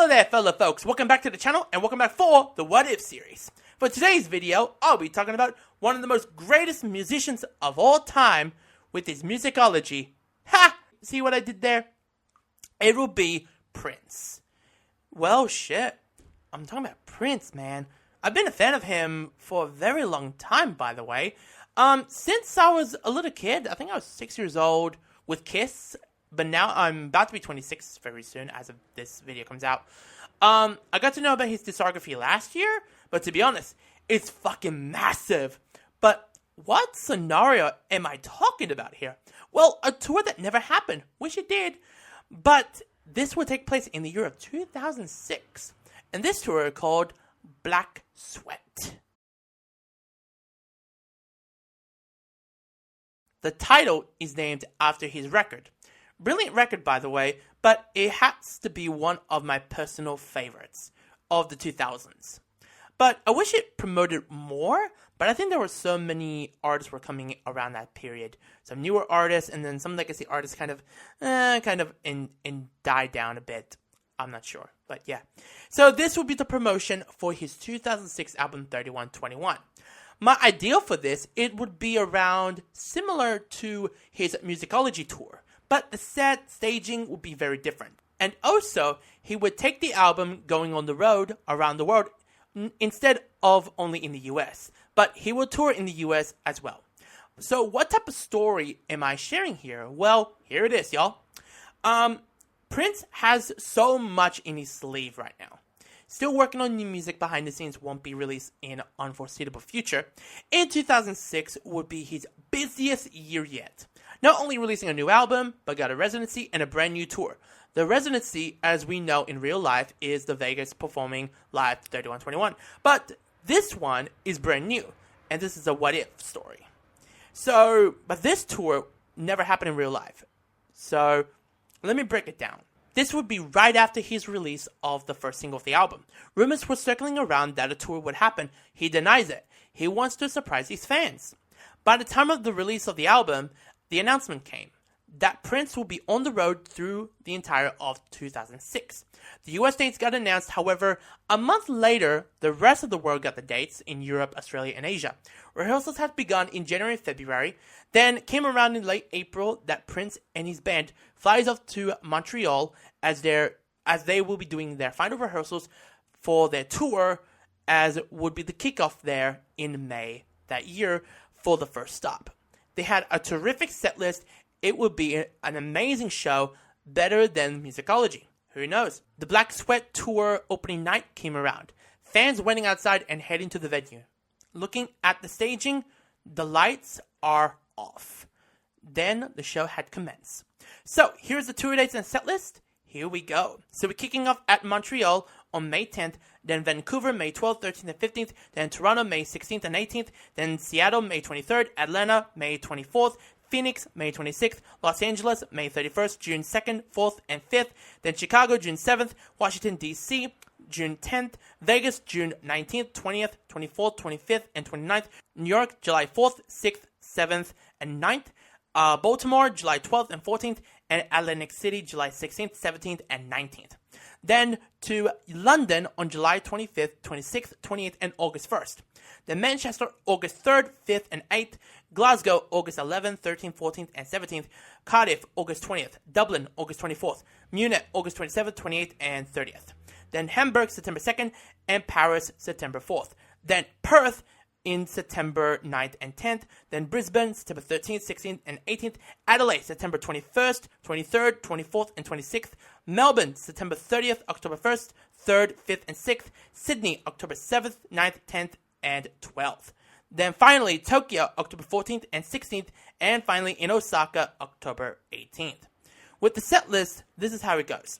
Hello there, fellow folks. Welcome back to the channel, and welcome back for the What If series. For today's video, I'll be talking about one of the most greatest musicians of all time with his musicology. Ha! See what I did there? It will be Prince. Well, shit. I'm talking about Prince, man. I've been a fan of him for a very long time, by the way. Since I was a little kid, I think I was 6 years old with Kiss. But now I'm about to be 26 very soon as of this video comes out. I got to know about his discography last year, but to be honest, it's fucking massive. But what scenario am I talking about here? Well, a tour that never happened. Wish it did. But this would take place in the year of 2006. And this tour is called Black Sweat. The title is named after his record. Brilliant record, by the way, but it has to be one of my personal favorites of the 2000s. But I wish it promoted more, but I think there were so many artists were coming around that period. Some newer artists, and then some legacy artists kind of died down a bit. I'm not sure, but yeah. So this will be the promotion for his 2006 album 3121. My ideal for this, it would be around similar to his Musicology Tour. But the set staging would be very different. And also, he would take the album going on the road around the world instead of only in the US. But he would tour in the US as well. So what type of story am I sharing here? Well, here it is, y'all. Prince has so much in his sleeve right now. Still working on new music behind the scenes, won't be released in unforeseeable future. In 2006 would be his busiest year yet. Not only releasing a new album, but got a residency and a brand new tour. The residency, as we know in real life, is the Vegas performing live 3121. But this one is brand new, and this is a what-if story. But this tour never happened in real life. So, let me break it down. This would be right after his release of the first single of the album. Rumors were circling around that a tour would happen. He denies it. He wants to surprise his fans. By the time of the release of the album, the announcement came that Prince will be on the road through the entire of 2006. The US dates got announced, however, a month later, the rest of the world got the dates in Europe, Australia, and Asia. Rehearsals had begun in January and February, then came around in late April that Prince and his band flies off to Montreal as they will be doing their final rehearsals for their tour, as would be the kickoff there in May that year for the first stop. They had a terrific set list. It would be an amazing show, better than Musicology. Who knows? The Black Sweat Tour opening night came around. Fans waiting outside and heading to the venue. Looking at the staging, the lights are off. Then the show had commenced. So here's the tour dates and set list. Here we go. So we're kicking off at Montreal on May 10th, then Vancouver May 12th, 13th, and 15th, then Toronto May 16th and 18th, then Seattle May 23rd, Atlanta May 24th, Phoenix May 26th, Los Angeles May 31st, June 2nd, 4th, and 5th, then Chicago June 7th, Washington D.C. June 10th, Vegas June 19th, 20th, 24th, 25th, and 29th, New York July 4th, 6th, 7th, and 9th, Baltimore July 12th and 14th, and Atlantic City July 16th, 17th, and 19th. Then to London on July 25th, 26th, 28th, and August 1st. Then Manchester August 3rd, 5th, and 8th. Glasgow August 11th, 13th, 14th, and 17th. Cardiff August 20th. Dublin August 24th. Munich August 27th, 28th, and 30th. Then Hamburg September 2nd, and Paris September 4th. Then Perth in September 9th and 10th, then Brisbane, September 13th, 16th, and 18th, Adelaide, September 21st, 23rd, 24th, and 26th, Melbourne, September 30th, October 1st, 3rd, 5th, and 6th, Sydney, October 7th, 9th, 10th, and 12th. Then finally, Tokyo, October 14th and 16th, and finally in Osaka, October 18th. With the set list, this is how it goes.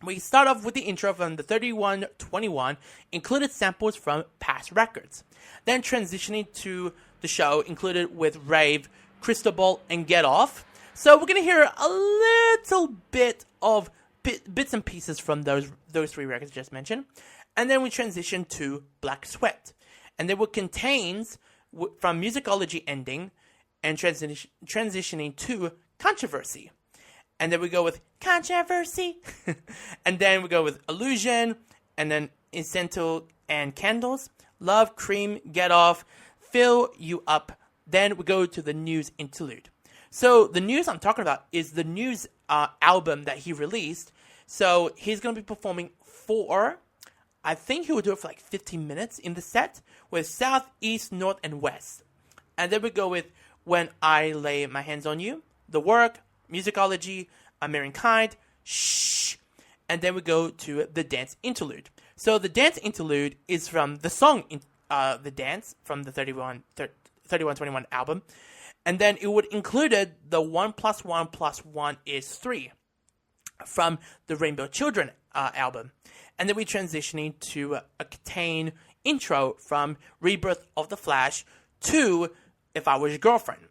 We start off with the intro from the 3121, included samples from past records. Then transitioning to the show, included with Rave, Cristobal, and Get Off. So we're going to hear a little bit of bits and pieces from those three records just mentioned. And then we transition to Black Sweat. And then what contains, from Musicology ending, and transitioning to Controversy. And then we go with Controversy. And then we go with Illusion. And then Incidental and Candles. Love, Cream, Get Off, Fill You Up. Then we go to the News interlude. So the News I'm talking about is the News album that he released. So he's going to be performing I think he will do it for like 15 minutes in the set with South, East, North, and West. And then we go with When I Lay My Hands on You, The Work, Musicology, A Mirroring Kind, Shh. And then we go to the Dance interlude. So the Dance interlude is from the song The Dance from the 3121 album. And then it would included the 1 + 1 + 1 is 3 from the Rainbow Children album. And then we're transitioning to a contained intro from Rebirth of the Flash to If I Was Your Girlfriend.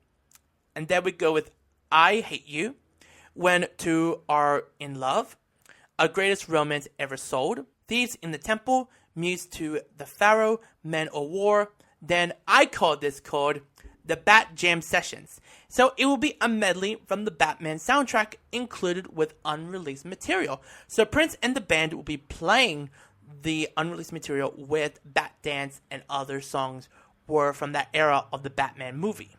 And then we go with I Hate You, When Two Are in Love, A Greatest Romance Ever Sold, Thieves in the Temple, Muse to the Pharaoh, Men or War. Then I call this called the Bat Jam Sessions. So it will be a medley from the Batman soundtrack included with unreleased material. So Prince and the band will be playing the unreleased material with Bat Dance and other songs were from that era of the Batman movie.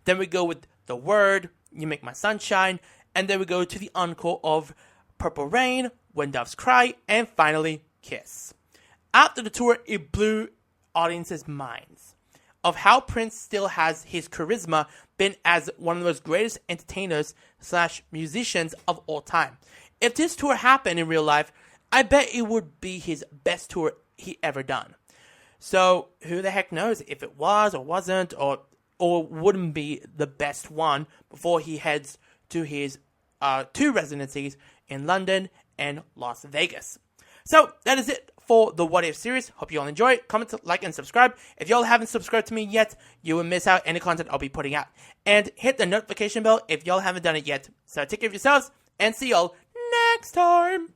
Then we go with The Word, You Make My Sunshine, and then we go to the encore of Purple Rain, When Doves Cry, and finally Kiss. After the tour, it blew audiences' minds of how Prince still has his charisma, been as one of the most greatest entertainers / musicians of all time. If this tour happened in real life, I bet it would be his best tour he ever done. So who the heck knows if it was or wasn't or wouldn't be the best one before he heads to his 2 residencies in London and Las Vegas. So that is it for the What If series. Hope you all enjoy it. Comment, like, and subscribe. If y'all haven't subscribed to me yet, you will miss out any content I'll be putting out. And hit the notification bell if y'all haven't done it yet. So take care of yourselves, and see y'all next time.